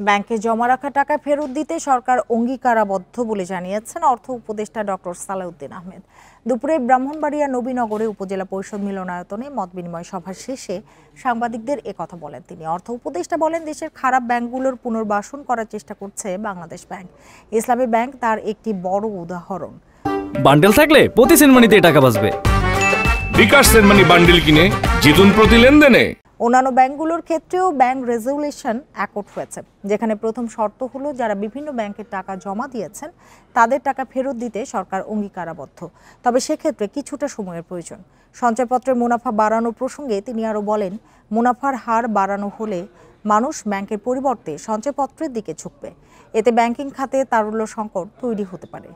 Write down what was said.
ব্যাংকে জমা রাখা টাকা ফেরত দিতে সরকার অঙ্গীকারাবদ্ধ বলে জানিয়েছেন অর্থ উপদেষ্টা ডক্টর সালাউদ্দিন আহমেদ। দুপুরে ব্রাহ্মণবাড়িয়া নবীনগরে উপজেলা পরিষদ মিলনায়তনে মতবিনিময় সভা শেষে সাংবাদিকদের একথা বলেন তিনি। অর্থ উপদেষ্টা বলেন, দেশের খারাপ ব্যাংকগুলোর পুনর্বাসন করার চেষ্টা করছে বাংলাদেশ ব্যাংক। ইসলামী ব্যাংক তার একটি বড় উদাহরণ। বান্ডেল থাকলে প্রতি সেনমানিতে টাকা বাঁচবে। বিকাশ সেনমানি বান্ডেল কিনে জিতুন প্রতি লেনদেনে। অন্যান্য ব্যাংকগুলোর ক্ষেত্রেও ব্যাংক রেজুলেশন অ্যাকর্ড হয়েছে, যেখানে প্রথম শর্ত হলো যারা বিভিন্ন ব্যাংকের টাকা জমা দিয়েছেন তাদের টাকা ফেরত দিতে সরকার অঙ্গীকারাবদ্ধ। তবে সেক্ষেত্রে কিছুটা সময়ের প্রয়োজন। সঞ্চয়পত্রের মুনাফা বাড়ানোর প্রসঙ্গে তিনি আরও বলেন, মুনাফার হার বাড়ানো হলে মানুষ ব্যাংকের পরিবর্তে সঞ্চয়পত্রের দিকে ঝুঁকবে। এতে ব্যাংকিং খাতে তারল্য সংকট তৈরি হতে পারে।